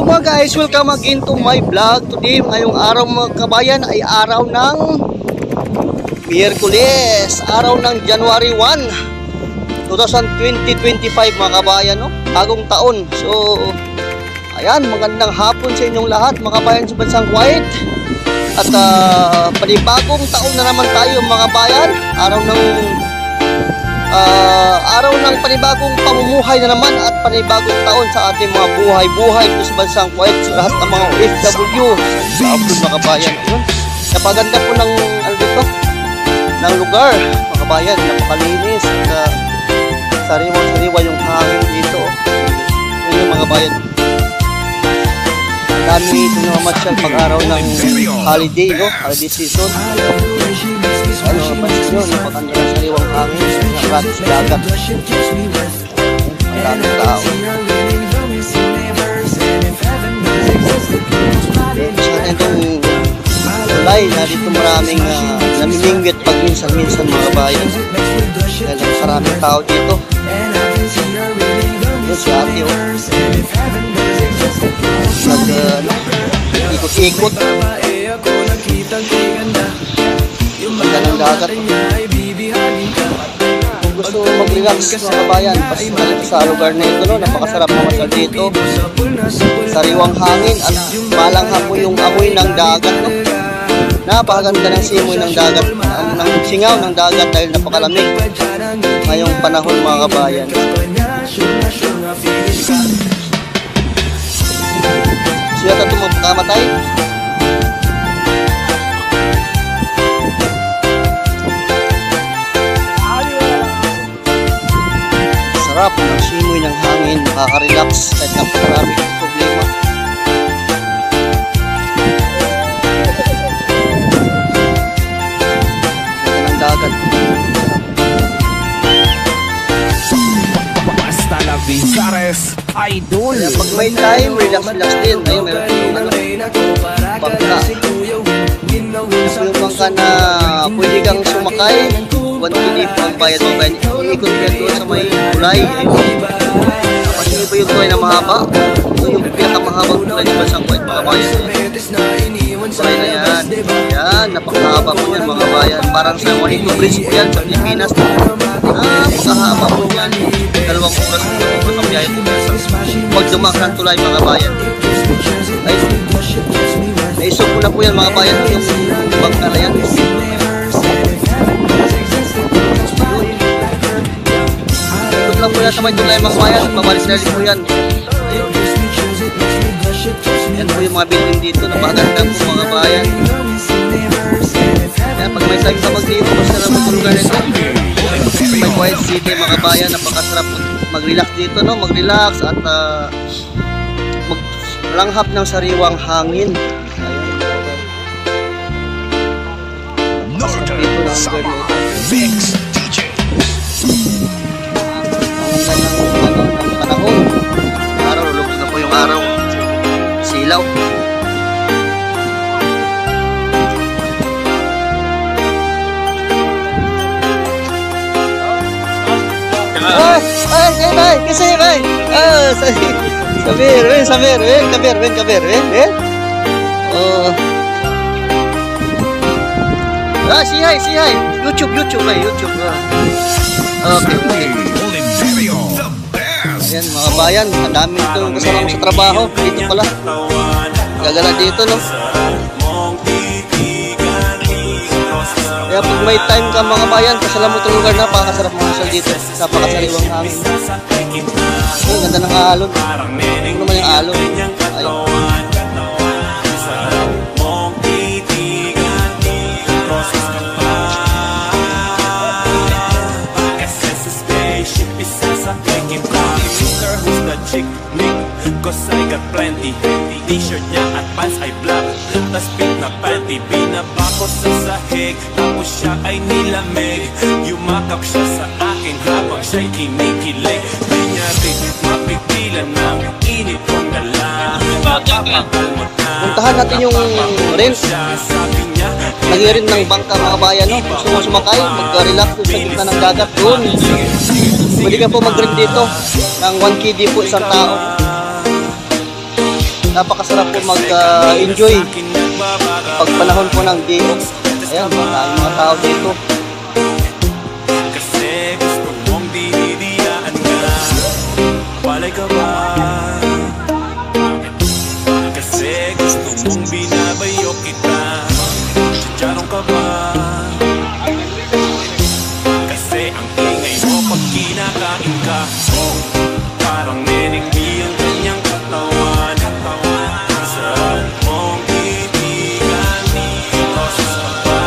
Hello mga guys, welcome again to my vlog. Today, ngayong araw mga kabayan ay araw ng Miyerkules, araw ng January 1, 2025 mga kabayan, no? Bagong taon. So, ayan, magandang hapon sa inyong lahat mga kabayan sa bansang Kuwait. At panibagong taon na naman tayo mga kabayan. Araw ng panibagong pamumuhay na naman at panibagong taon sa ating mga buhay-buhay dito sa bansang Kuwait, sa lahat ng mga OFW sa abroad mga kabayan. Ayun, napaganda po ng ng lugar mga kabayan, napakalinis at sariwang-sariwa yung hangin dito. Ayun yung mga kabayan, dami dito na mamasyal pag araw ng holiday, no? Holiday season. Ano, pansin nyo, napakanda ng sariwang hangin nakarato sa dagat. Maraming tao. Sana itong tulay na dito maraming namimingwit pag minsan-minsan mga bayan. Dahil maraming tao dito. Yun si ate, oh. Ikot-ikot. Ganda ng dagat. Kung gusto mag-relax mga kabayan, pasibalik sa lugar na ito, no? Napakasarap mamasal dito. Sariwang hangin at malangha po yung amoy ng dagat, no? Napakaganda ng simoy ng dagat, ng singaw ng dagat dahil napakalamig ngayong panahon mga kabayan. Siya ito magkamatay. Sarap ng simoy ng hangin, nakaka-relax kahit napakaraming problema. Ng dagat. Basta la Vizares, idol. Kaya pag may time, relax din. Ayun, meron yung bangka. Yung bangka na pwede kang sumakay. 1 kili po ang bayad mo. Iikot ka doon sa may tulay. Kasi iba yung tulay na mahaba. Ito yung pinakamahabang tulay ng bansang Kuwait mga bayan. Tulay na yan. Yan, napakahaba po yan mga bayan. Parang sa Juanito Bridge po yan sa Pilipinas. Napakahaba po yan. 2 oras ang biyahe po yan. Huwag dumak ng tulay mga bayan. Ay, naisok ko na po yan mga bayan. Yung bangka na yan. Lang po yan sa may tulay mga bayan, mabalis na rin po yan. Ayun. Yan po yung mga building dito, napakaganda po mga bayan. Kaya pag may time ka mag-dito, basta na matulugan nito. May Kuwait City mga bayan, napakasarap mag-relax dito, no? Mag-relax at maglanghap ng sariwang hangin. Ayun. Dito ng Mix DJ. Ng panahon. Araw, lulog na po yung araw. Silaw. Ay, kasi kay. Sabir, kabir. Oh. Si hi. YouTube. Okay. Ayan mga bayan, ang dami itong kasama ko sa trabaho. Dito pala, gagala dito, no? Kaya pag may time ka mga bayan, kasala mo itong lugar, napakasarap mamasal dito. Napakasariwang hangin. Ang ganda ng alon. Ano naman yung alon? Ayun. Chick, Nick, cause I got plenty. T-shirt niya at pants ay black, tas pink na panty. Binaba ko sa sahig, tapos siya ay nilamig. Yumakap siya sa akin habang siya'y kinikilig. Di niya rin mapigilan ng init kong dala. Pagkapakalmot na puntahan natin yung rent. Nag-i-rent ng bangka mga bayan, no? Gusto mo sumakay, mag-relax sa gitna ng dagat doon. Pwede ka po mag-rent dito ng 1 KD po isang tao. napakasarap po mag-enjoy pag panahon po ng day off. Ayan, maraming mga tao dito. Kasi gusto mong dinidiyaan ka. Walay ka ba? Kasi gusto mong binabayo kita. Chicharong ka ba? Kasi ang ingay mo pag kinakain ka. Parang neneng ang kanyang katawan. Saan mong titigan? Boses ka ba?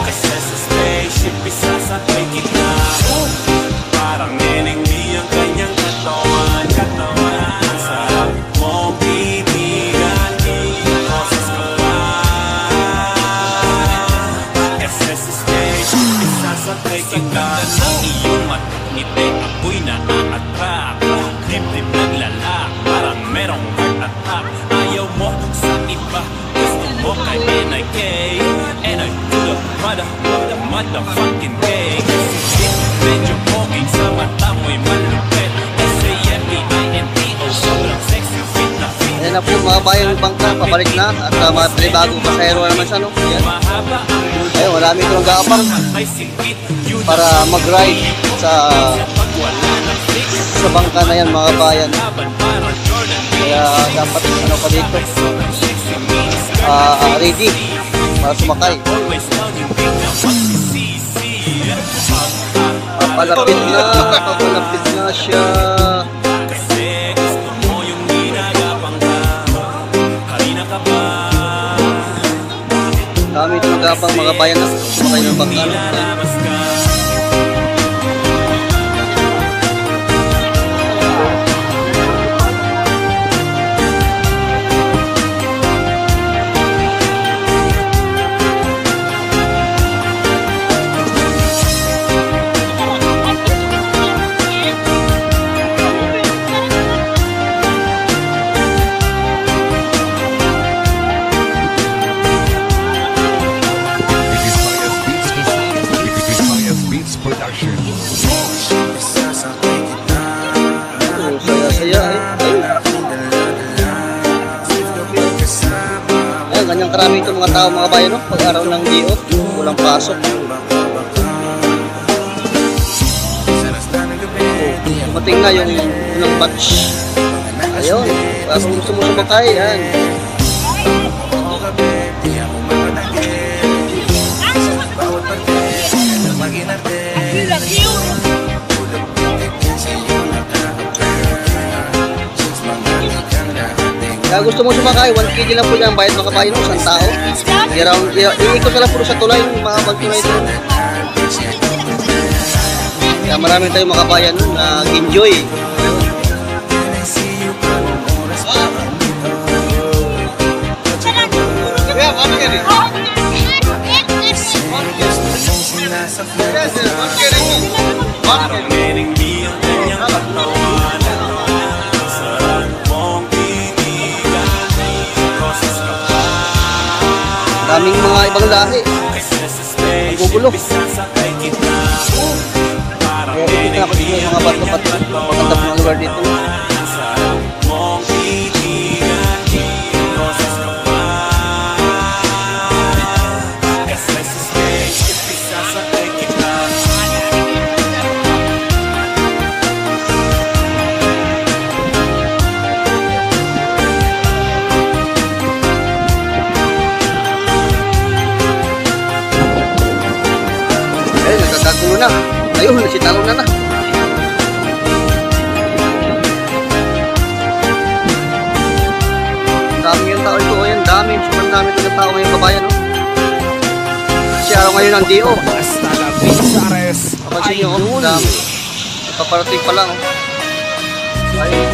Kasi sa spaceship isasakay kita. Parang neneng ang kanyang katawan. Saan mong titigan? Boses ka ba? Kasi sa spaceship isasakay kita. Ng iyong ngiti ako'y na-attract. Dip-dip naglalak, parang merong heart attack. Ayaw mo sa iba, gusto mo kay NIK. And I do the motherfucking cake. Kasi medyo poking sa mata mo'y malupit. S-A-M-E-I-N-T-O, sobrang sexy, fit na fit. Ayan na po mga bayan ng bangka, pabalik na. At mga panibagong pasahero naman siya, no? Ayan. Mahaba ang Ayun, marami itong gaapang ay singkit. Yun para mag-ride sa pag wala ng fix. bangka na yan mga bayan. Laban parang Jordan. Kaya dapat ano pa dito, Sobrang sexy means ready para sumakay. always down, hindi na magsisisi. Papalapit na siya. Kasi gusto mo yung ginagapang ka. Kanina ka ba? Dami itong gaapang mga bayan na sumakay ng bangka. No? Nilalamas ka. Production. Saya-saya eh. Ayun, ganyang karami itong mga tao mga bayan, no? Pag araw ng day off, walang pasok. Dumating na yung unang batch. Ayun, kung gusto mo sumakay, yan. Kaya gusto mo sumakay, 1 kg lang po yan, bayad mga kabayan mo, isang tao. Iikot na lang po sa tulay, mga magtulay doon. Kaya marami tayong mga kabayan na enjoy. Parang neneng ang kanyang katawan. Saan mong titigan? Boses ka ba? Daming mga ibang lahi. Kasi sa spaceship Nagugulo. isasakay kita. Parang Kaya dito na kasi yung mga bato-bato. Maganda po ng lugar dito. Saan mong titigan? Boses ka ba? Kasi sa spaceship isasakay kita. Ayun, nagkakagulo na. Ayun, nagsitalo na. Dami yung tao ito. Ayun, dami. Sobrang dami ito ng tao ngayong kabayan, no? Kasi araw ngayon ang day off. Hasta la Pizares. Kapansin nyo, oh, dami. Paparating pa lang, oh. Ayun.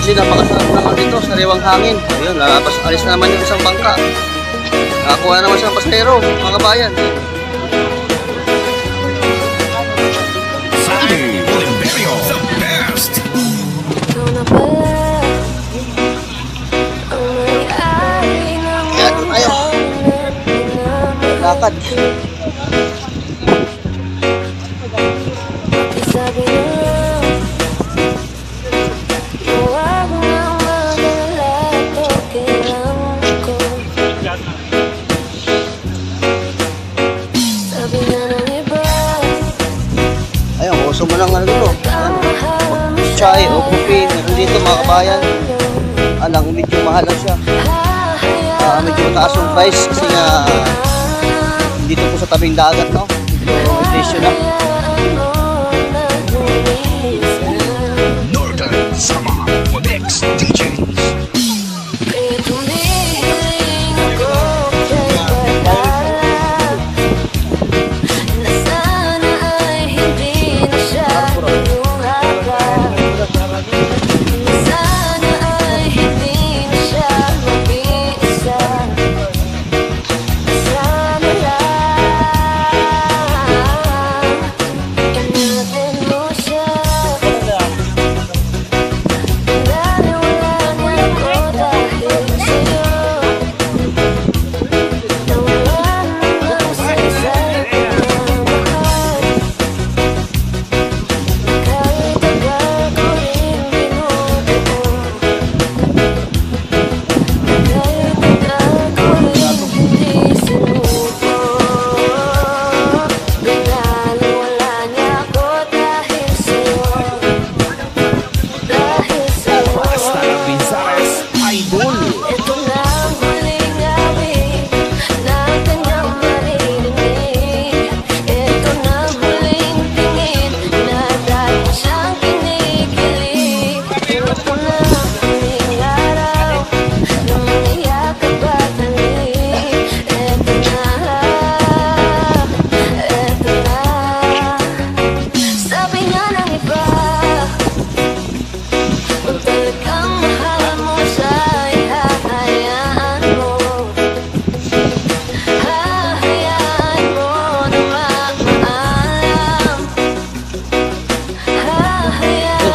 Kasi napakasarap naman dito, sariwang hangin. Ayun, lalabas, alis na naman yung isang bangka. Nakakuha na naman siyang pasahero, mga kabayan. Sandy Oliverio, the best. Kaya lakad. Sabi mo, huwag nang magalala, okay lang ako. Sabi nga ng iba, Ayun, uso mo lang ano dito. Chai o coffee, meron dito mga kabayan. Alang, medyo mahal lang siya. Medyo mataas yung price kasi nga dito po sa tabing dagat, no? Medyo presyo na. Northern Summer Mix DJs.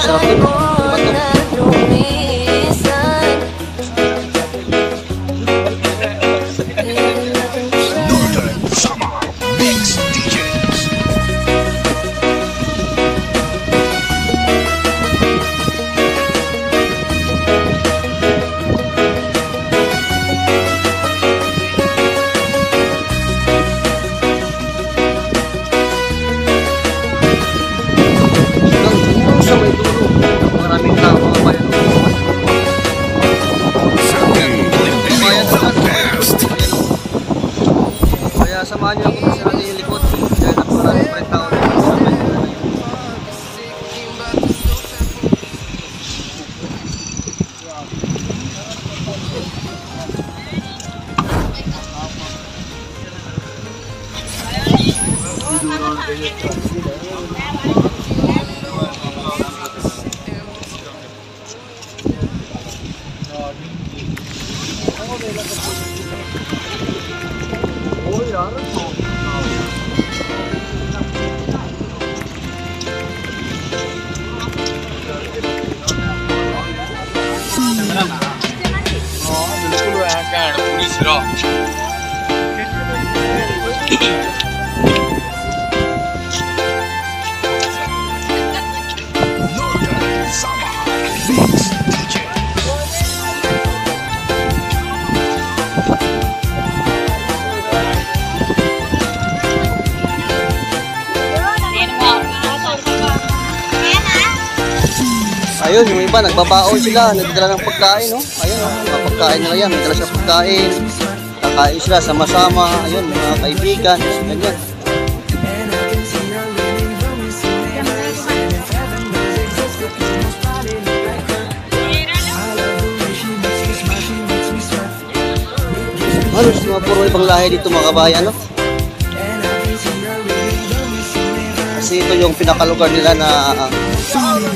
Sarap din. Northern Summer Mix DJs. Sa may dulo, maraming tao mga bayan. Bayan sa Best. Kaya samahan niyo ako sa ating yung likod. Kaya napakaraming pa rin tao dito sa may dulo. Northern Summer Mix DJs. Ayun, yung iba, nagbabaon sila, nagdala ng pagkain, no? Ayun, no? Mga pagkain nila yan, nagdala sa pagkain. Kakain sila sama-sama, ayun, mga kaibigan, ganyan. Halos mga puro ibang lahi dito mga kabayan, no? Kasi ito yung pinakalugar nila na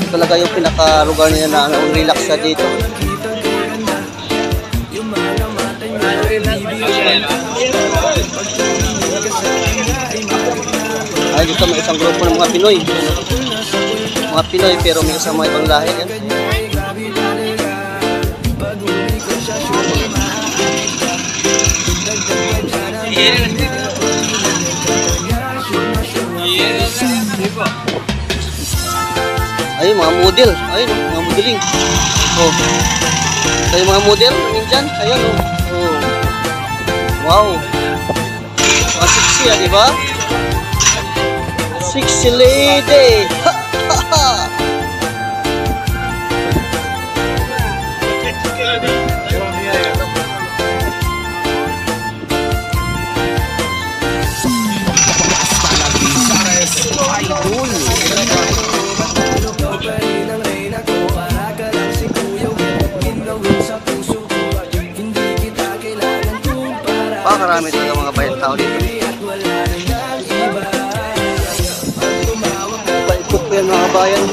talaga yung pinakalugar nila na relax sa dito. Ay, dito may isang grupo ng mga Pinoy. Mga Pinoy pero may isang mga ibang lahi yan. Ayun, mga model. Ayun, mga modeling. Oh. Ito yung mga model dyan. Ayun, oh. Oh. Wow. Mga sexy, di ba? Sexy lady. Ha, ha, ha. Karami talaga mga bayad tao dito. Paikot po yan mga bayan.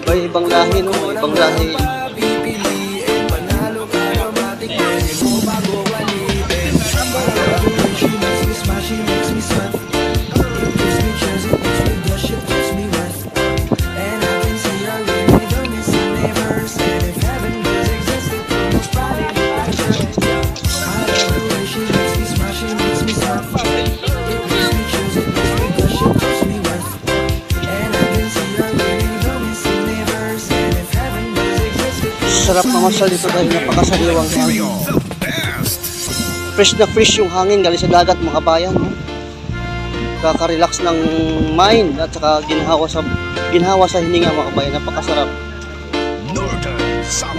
Iba-ibang lahi, no? Ibang lahi. Sarap mamasyal dito dahil napakasariwang hangin. Fresh na fresh yung hangin galing sa dagat mga kabayan. No? Kaka-relax ng mind at saka ginhawa sa hininga mga kabayan. Napakasarap.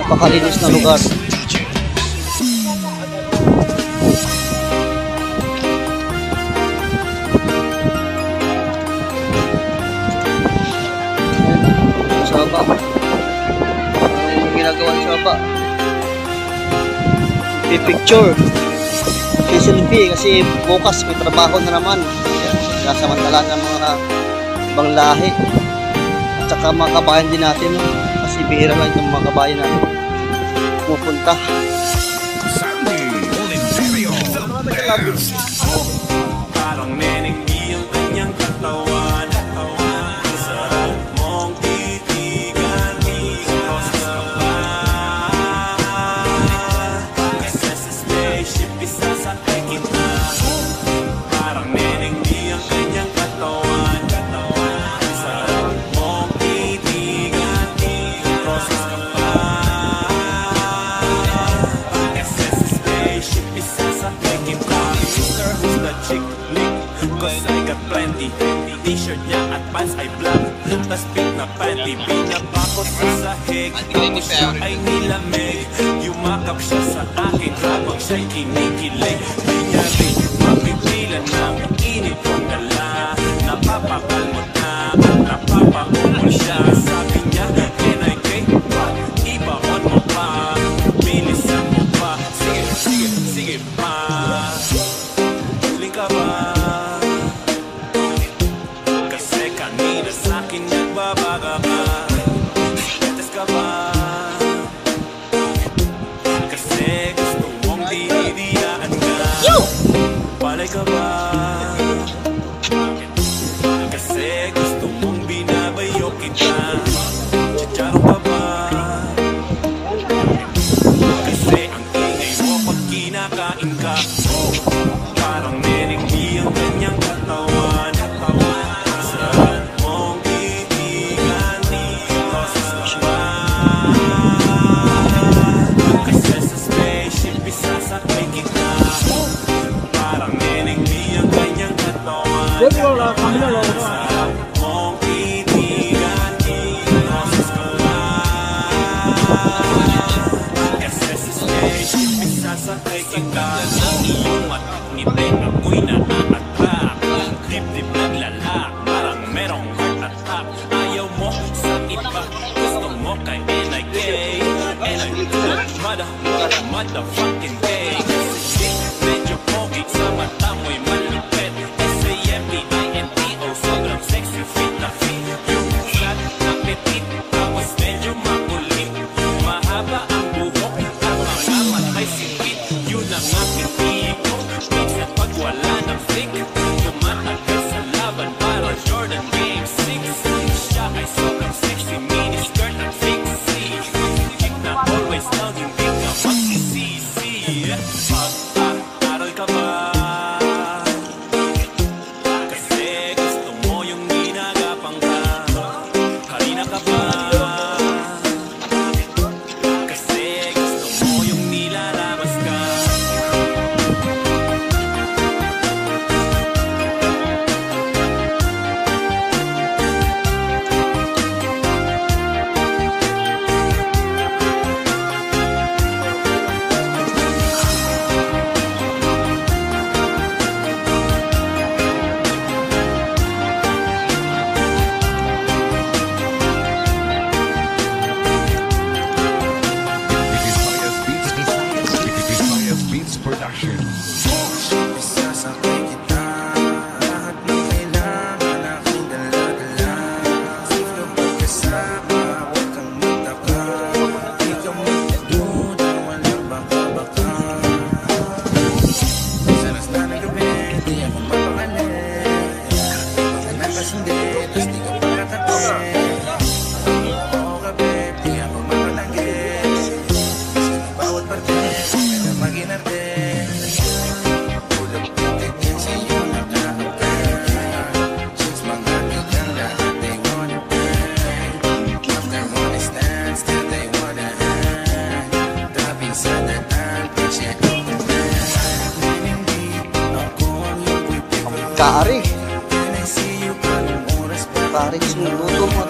Napakalinis na lugar. Sabah. Ginagawa sa baba. Picture. Selfie kasi bukas may trabaho na naman. Nasamantala ng mga ibang lahi. At saka mga kabayan din natin. Kasi bihira lang yung mga kabayan natin pumupunta. Parang neneng iyong kanyang katawan. Sarap mong titigan. Parang neneng iyong kanyang katawan. Sarap mong titigan. Proses ka pa. Kasi sa spaceship isasakay kita. Mr. Who's the chick lick? Cause I got plenty. T-shirt niya at pants ay black. Tas pink na panty. Binabakot sa sahig. Tapos siya ay nilamig. Yumakap siya sa akin habang siya'y kinikilig. Di niya rin mapipilan ng init kong dala. Napapakalmot na at napapaumol siya. Sabi niya, can I take back? Ibaon mo pa, bilisan mo pa. Sige, sige, sige pa. Huling ka ba? Kasi kanina sa'kin nagbabaga ka. Sigates ka ba? Kasi gusto mong dinidiyaan ka. Palay ka ba? Kasi gusto mong binabayo kita. Chicharo ka ba? Kasi ang ingay mo pag kinakain ka. Parang neneng iyong kanyang katawan. Saan mong titigan? Proses ka ba? Kasi sa spaceship isasakay kita. Parang neneng iyong kanyang katawan. Saan mong titigan? Proses ka ba? Kasi sa spaceship isasakay kita. Ang iyong mata ngiti ako'y na-attract. Dip-dip naglalak, parang merong heart attack. Ayaw mo sa iba, gusto mo kay NIK. NIK, motherfucking gay. Kasi medyo pogi sa mata mo'y malupit. SAMPINTO, sobrang sexy, fit na fit. Yung flat na petit, tapos medyo makulit. Mahaba ang buhok at mga matay sipit. Yun ang aking tipo. Minsan pag wala ng flick, tumatagal sa laban para Jordan Game 6. Siya ay sobrang sexy, miniskirt at fixie. Chick na always lang, hindi ka magsisisi. Pag-aaral ka ba? Kasi gusto mo yung Kari. Kari sinuto mo.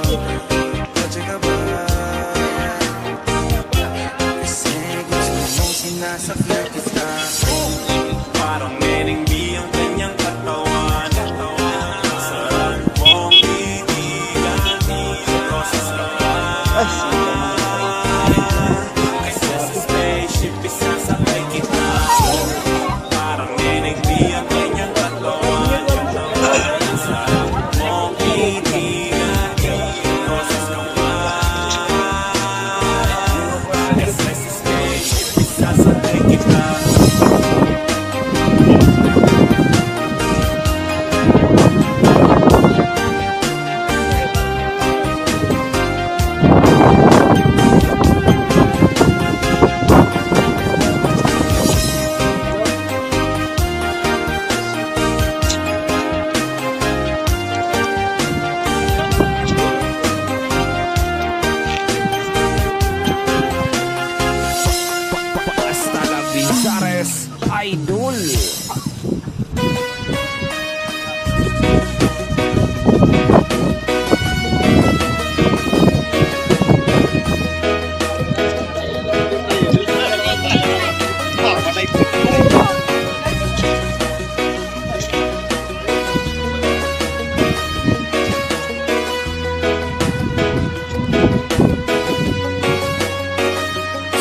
Parang Neneng B ang kanyang katawan. Sarap mong titigan, roses ka pa. Kaysa sa spaceship, isasakay kita. Parang Neneng B ang kanyang katawan. Sarap mong titigan, roses ka pa. Kaysa sa spaceship, isasakay kita. Basta la Vizares Idol.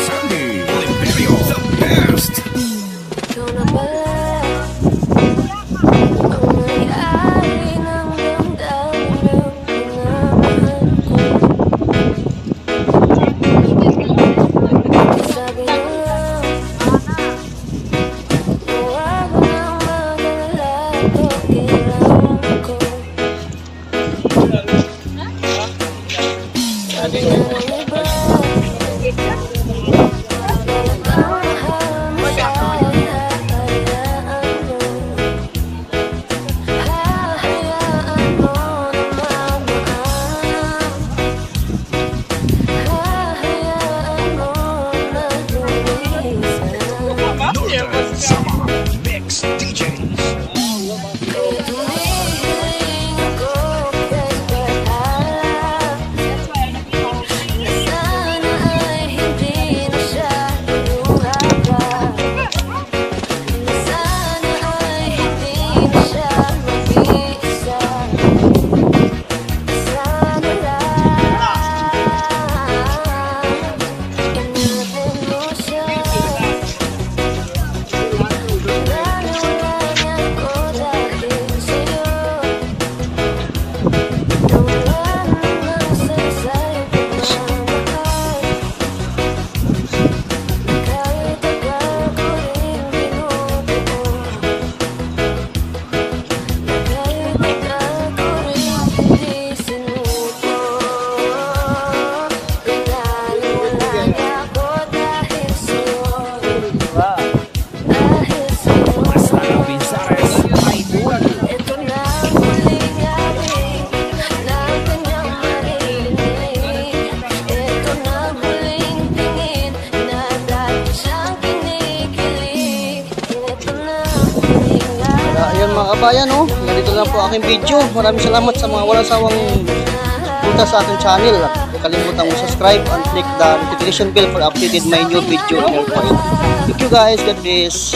Sandy Oliverio, the best. Ikaw na pala ang may-ari ng damdamin ng pinamahal ko. Sabi na lang, huwag mo nang mag-alala, okay lang ako. Sabi na ng iba, Northern Summer Mix DJs. Basta la Vizares Idol. Ito na ang huling gabi na kanyang marinig. Ito na ang huling tingin na dati siyang kinikilig. Ito na ang huling gabi. Ayan mga kabayan, oh. Ganito lang po aking video. Maraming salamat sa mga walang sawang punta sa aking channel. Huwag kalimutan mo subscribe and click the notification bell for updated my new video. Thank you guys. God bless.